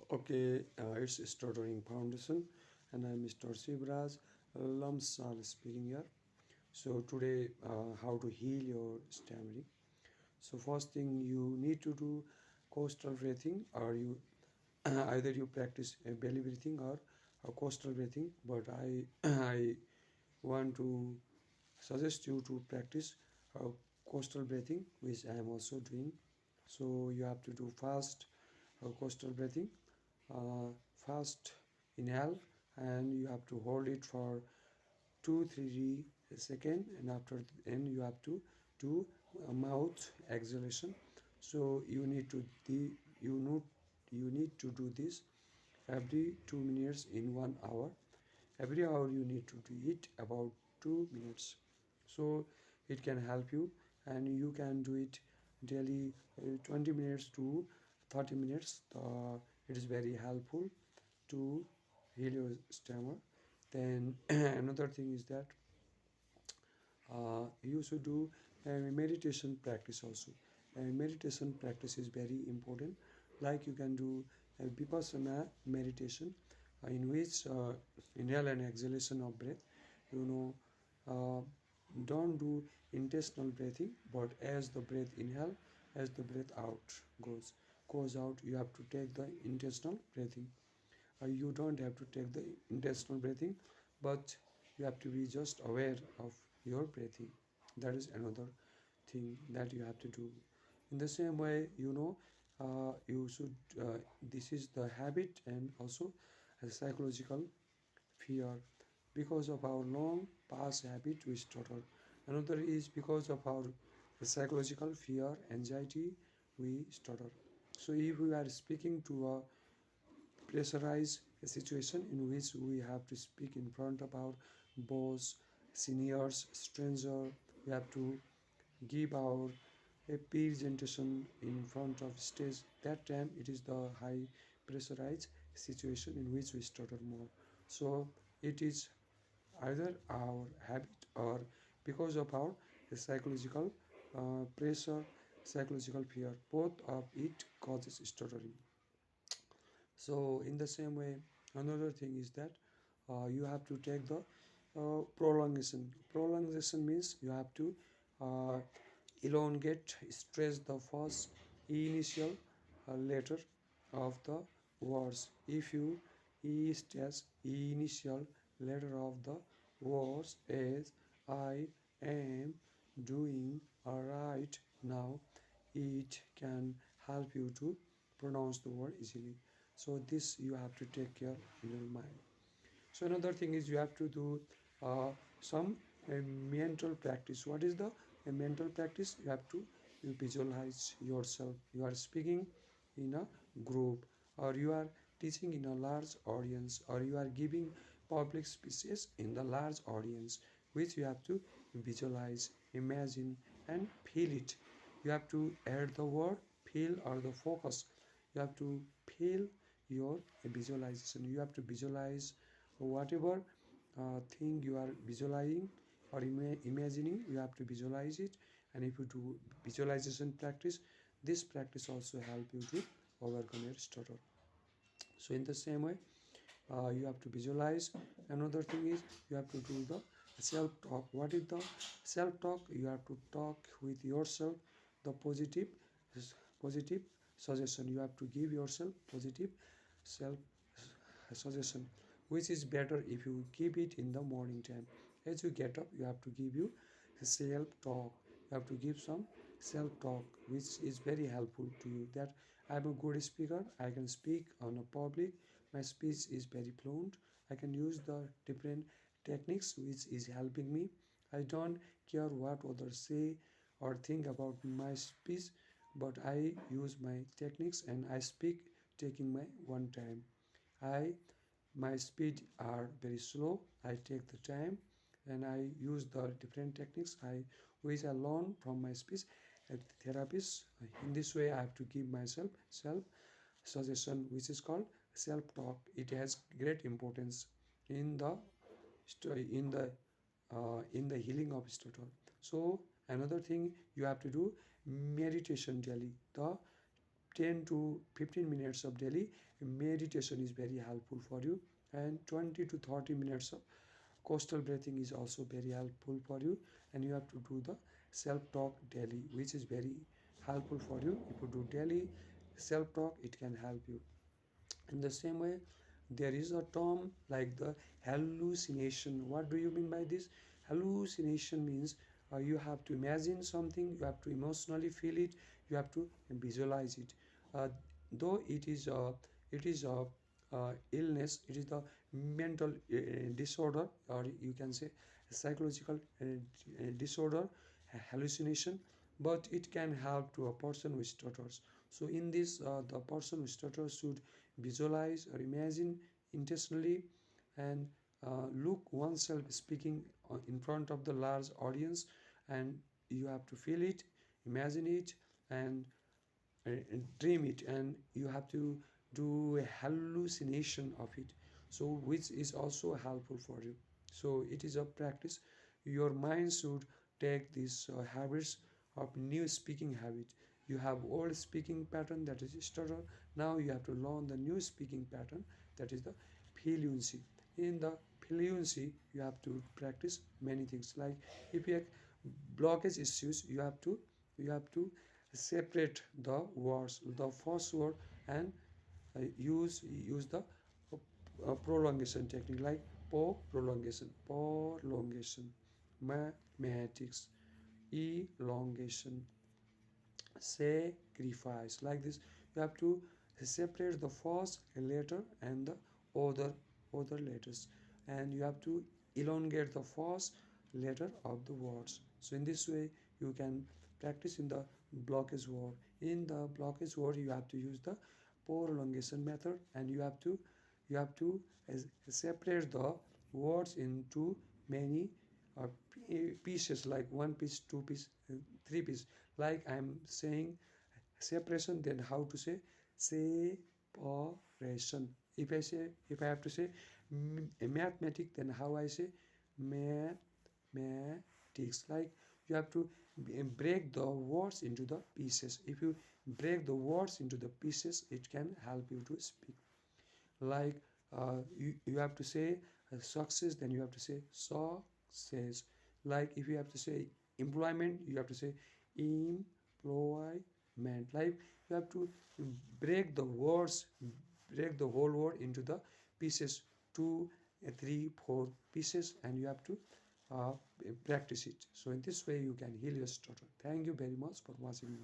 Okay, it's Stuttering Foundation, and I'm Mr. Sivraj Lamsal speaking here. So today, how to heal your stammering. So first thing you need to do coastal breathing, or you either you practice belly breathing or coastal breathing. But I I want to suggest you to practice uh, coastal breathing, which I am also doing. So you have to do fast coastal breathing. Fast inhale, and you have to hold it for 2-3 seconds, and after then you have to do mouth exhalation. So you need to do this every 2 minutes in 1 hour. Every hour you need to do it about 2 minutes. So it can help you, and you can do it daily, 20 minutes to 30 minutes. It is very helpful to heal your stammer. Then another thing is that you should do meditation practice also. Meditation practice is very important. Like you can do vipassana meditation, in which inhale and exhalation of breath. You know, uh, don't do intestinal breathing, but as the breath inhale, as the breath out goes out, you have to take the intestinal breathing. You don't have to take the intestinal breathing, but you have to be just aware of your breathing. That is another thing that you have to do. In the same way, you should this is the habit, and also a psychological fear. Because of our long past habit we stutter. Another is because of our psychological fear, anxiety, we stutter. So if we are speaking to a pressurize a situation in which we have to speak in front of our boss, seniors, stranger. We have to give our a presentation in front of stage. That time it is the high pressurized situation in which we stutter more. So it is either our habit or because of our psychological pressure, psychological fear. Both of it causes stuttering. So in the same way, another thing is that you have to take the prolongation. Prolongation means you have to uh, elongate, stress the first initial letter of the words. If you stress initial letter of the words as I am doing right now, it can help you to pronounce the word easily. So this you have to take care in your mind. So another thing is you have to do some mental practice. What is the mental practice? You have to visualize yourself. You are speaking in a group, or you are teaching in a large audience, or you are giving public speeches in the large audience, which you have to visualize, imagine, and feel it. You have to add the word feel or the focus. You have to feel your visualization. You have to visualize whatever thing you are visualizing or imagining. You have to visualize it. And if you do visualization practice, this practice also help you to overcome your stutter. So in the same way, you have to visualize. Another thing is you have to do the self talk. What is the self talk? You have to talk with yourself the positive suggestion. You have to give yourself positive self suggestion, which is better if you keep it in the morning time. As you get up, you have to give you self talk. You have to give some self talk, which is very helpful to you. That I'm a good speaker, I can speak on a public, my speech is very fluent, I can use the different techniques which is helping me. I don't care what others say or think about my speech, but I use my techniques and I speak taking my one time. I My speed are very slow. I take the time and I use the different techniques I which I learn from my speech therapist. In this way, I have to give myself self suggestion, which is called self talk. It has great importance in the in the in the healing of stutter. So another thing you have to do meditation daily. The 10 to 15 minutes of daily meditation is very helpful for you, and 20 to 30 minutes of coastal breathing is also very helpful for you. And you have to do the self talk daily, which is very helpful for you. If you do daily self talk, it can help you. In the same way, there is a term like the hallucination. What do you mean by this? Hallucination means you have to imagine something, you have to emotionally feel it, you have to visualize it. uh, though it is a illness, it is the mental disorder, or you can say psychological disorder, hallucination, but it can help to a person who stutters. So in this, the person who stutters should visualize or imagine intentionally, and look oneself speaking in front of the large audience, and you have to feel it, imagine it, and dream it, and you have to do a hallucination of it, so which is also helpful for you. So it is a practice. Your mind should take these habits of new speaking habit. You have old speaking pattern, that is stutter. Now you have to learn the new speaking pattern, that is the fluency. In the fluency, you have to practice many things, like if you have blockage issues, you have to separate the words, the first word, and use the prolongation technique, like prolongation, mathematics, elongation, sacrifice. Like this, you have to separate the first letter and the other letters, and you have to elongate the first letter of the words. So in this way, you can practice in the blockage word. In the blockage word, you have to use the prolongation method, and you have to separate the words into many uh, pieces, like one piece, two piece, three piece. Like I'm saying separation, then how to say separation. If I have to say mathematics, then how I say mathematics. Like you have to break the words into the pieces. If you break the words into the pieces, it can help you to speak. Like you have to say success, then you have to say success. Like if you have to say employment, you have to say employment. Like you have to break the words, break the whole word into the pieces, two, three, four pieces, and you have to uh, practice it. So in this way, you can heal your stutter. Thank you very much for watching me.